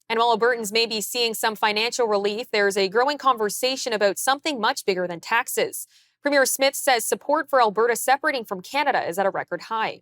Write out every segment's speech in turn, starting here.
And while Albertans may be seeing some financial relief, there's a growing conversation about something much bigger than taxes. Premier Smith says support for Alberta separating from Canada is at a record high.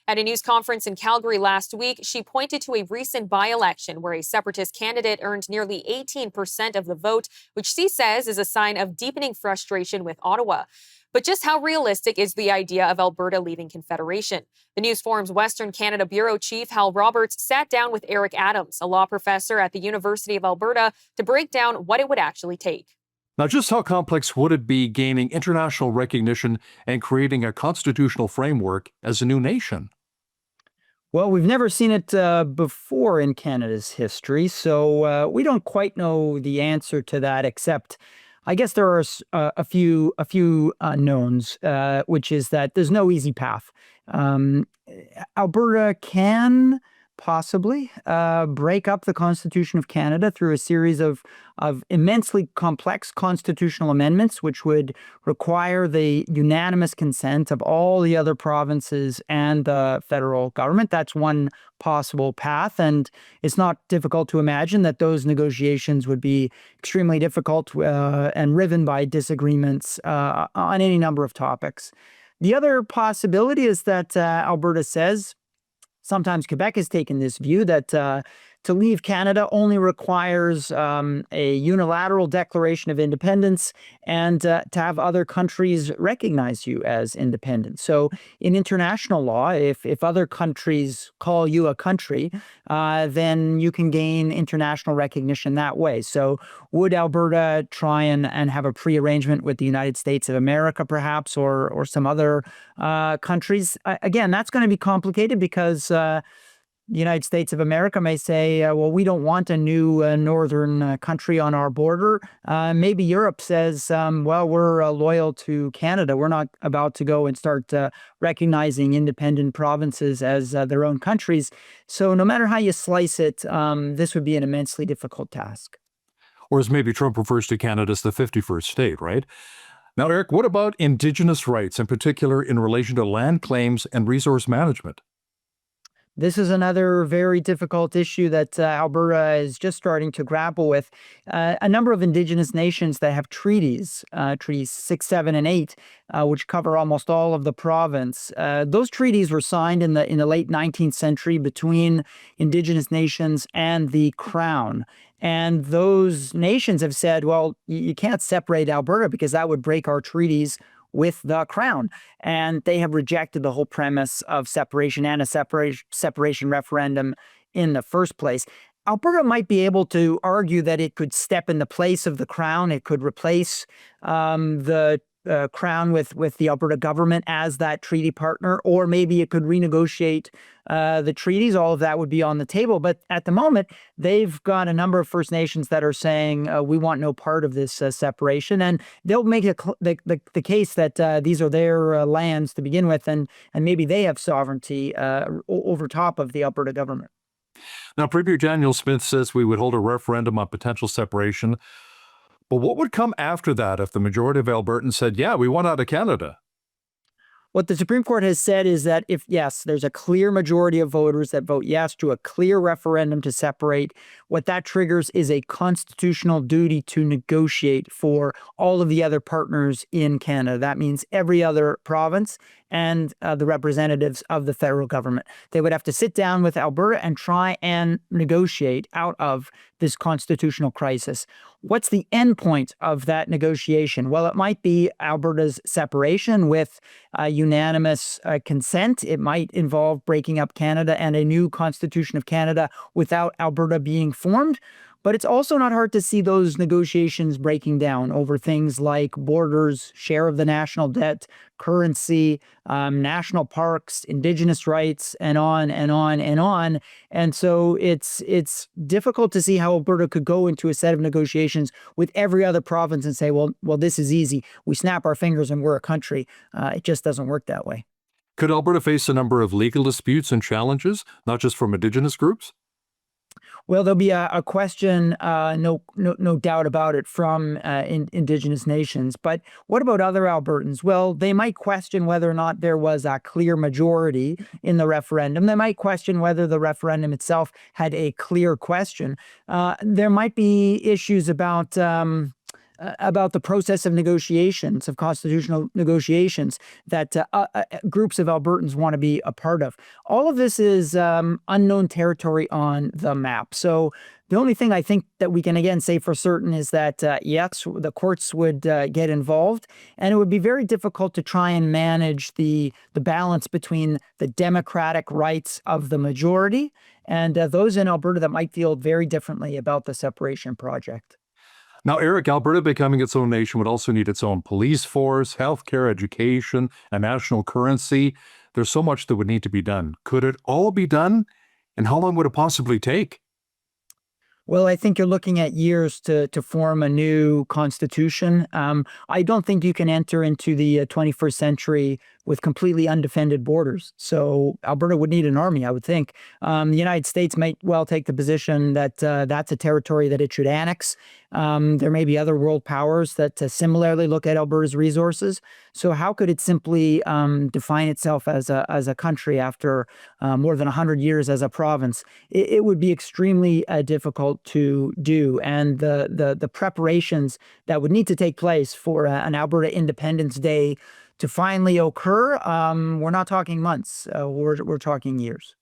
At a news conference in Calgary last week, she pointed to a recent by-election where a separatist candidate earned nearly 18% of the vote, which she says is a sign of deepening frustration with Ottawa. But just how realistic is the idea of Alberta leaving Confederation? The News Forum's Western Canada Bureau Chief Hal Roberts sat down with Eric Adams, a law professor at the University of Alberta, to break down what it would actually take. Now, just how complex would it be gaining international recognition and creating a constitutional framework as a new nation? Well, we've never seen it before in Canada's history, so we don't quite know the answer to that, except I guess there are a few knowns, which is that there's no easy path. Alberta can possibly break up the Constitution of Canada through a series of immensely complex constitutional amendments, which would require the unanimous consent of all the other provinces and the federal government. That's one possible path, and it's not difficult to imagine that those negotiations would be extremely difficult and riven by disagreements on any number of topics. The other possibility is that Alberta says, sometimes Quebec has taken this view, that to leave Canada only requires a unilateral declaration of independence and to have other countries recognize you as independent. So in international law, if other countries call you a country, then you can gain international recognition that way. So would Alberta try and have a pre-arrangement with the United States of America, perhaps, or some other countries? Again, that's going to be complicated because the United States of America may say, well, we don't want a new northern country on our border. Maybe Europe says, well, we're loyal to Canada. We're not about to go and start recognizing independent provinces as their own countries. So no matter how you slice it, this would be an immensely difficult task. Or as maybe Trump refers to Canada as the 51st state, right? Now, Eric, what about Indigenous rights, in particular in relation to land claims and resource management? This is another very difficult issue that Alberta is just starting to grapple with. A number of Indigenous nations that have treaties, treaties 6, 7, and 8, which cover almost all of the province. Those treaties were signed in the late 19th century between Indigenous nations and the Crown. And those nations have said, well, you can't separate Alberta because that would break our treaties with the Crown. And they have rejected the whole premise of separation and a separation referendum in the first place. Alberta might be able to argue that it could step in the place of the Crown. It could replace the Crown with the Alberta government as that treaty partner, or maybe it could renegotiate the treaties. All of that would be on the table. But at the moment, they've got a number of First Nations that are saying, we want no part of this separation. And they'll make the case that these are their lands to begin with, and maybe they have sovereignty over top of the Alberta government. Now, Premier Daniel Smith says we would hold a referendum on potential separation. But what would come after that if the majority of Albertans said, yeah, we want out of Canada? What the Supreme Court has said is that if, yes, there's a clear majority of voters that vote yes to a clear referendum to separate, what that triggers is a constitutional duty to negotiate for all of the other partners in Canada. That means every other province and the representatives of the federal government. They would have to sit down with Alberta and try and negotiate out of this constitutional crisis. What's the end point of that negotiation? Well, it might be Alberta's separation with unanimous consent. It might involve breaking up Canada and a new Constitution of Canada without Alberta being formed. But it's also not hard to see those negotiations breaking down over things like borders, share of the national debt, currency, national parks, Indigenous rights, and on and on and on. And so it's difficult to see how Alberta could go into a set of negotiations with every other province and say, well, this is easy. We snap our fingers and we're a country. It just doesn't work that way. Could Alberta face a number of legal disputes and challenges, not just from Indigenous groups? Well, there'll be a question, no doubt about it, from Indigenous nations. But what about other Albertans? Well, they might question whether or not there was a clear majority in the referendum. They might question whether the referendum itself had a clear question. There might be issues about the process of negotiations, of constitutional negotiations, that groups of Albertans want to be a part of. All of this is unknown territory on the map. So the only thing I think that we can again say for certain is that yes, the courts would get involved, and it would be very difficult to try and manage the balance between the democratic rights of the majority and those in Alberta that might feel very differently about the separation project. Now, Eric, Alberta becoming its own nation would also need its own police force, healthcare, education, a national currency. There's so much that would need to be done. Could it all be done? And how long would it possibly take? Well, I think you're looking at years to form a new constitution. I don't think you can enter into the 21st century with completely undefended borders. So Alberta would need an army, I would think. The United States might well take the position that that's a territory that it should annex. There may be other world powers that similarly look at Alberta's resources. So how could it simply define itself as a country after more than 100 years as a province? It would be extremely difficult to do, and the preparations that would need to take place for an Alberta Independence Day to finally occur, we're not talking months, we're talking years.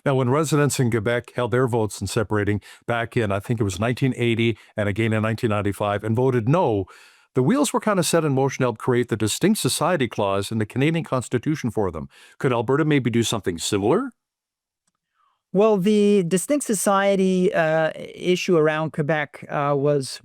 Now, when residents in Quebec held their votes in separating back in, I think it was 1980 and again in 1995, and voted no, the wheels were kind of set in motion to help create the Distinct Society Clause in the Canadian Constitution for them. Could Alberta maybe do something similar? Well, the Distinct Society issue around Quebec was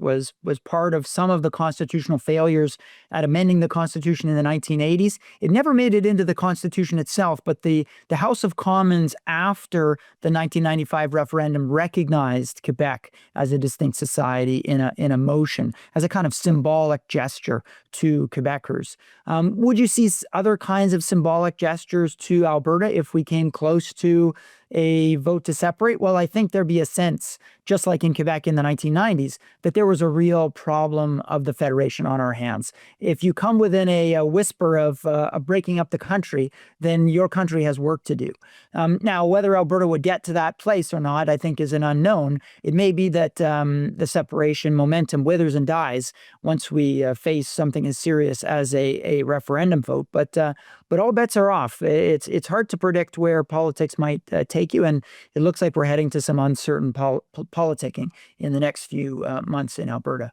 part of some of the constitutional failures at amending the Constitution in the 1980s. It never made it into the Constitution itself, but the House of Commons after the 1995 referendum recognized Quebec as a distinct society in a motion, as a kind of symbolic gesture to Quebecers. Would you see other kinds of symbolic gestures to Alberta if we came close to a vote to separate? Well, I think there'd be a sense, just like in Quebec in the 1990s, that there was a real problem of the federation on our hands. If you come within a whisper of breaking up the country, then your country has work to do. Now, whether Alberta would get to that place or not, I think is an unknown. It may be that the separation momentum withers and dies once we face something as serious as a referendum vote. But all bets are off. It's hard to predict where politics might take you, and it looks like we're heading to some uncertain politicking in the next few months in Alberta.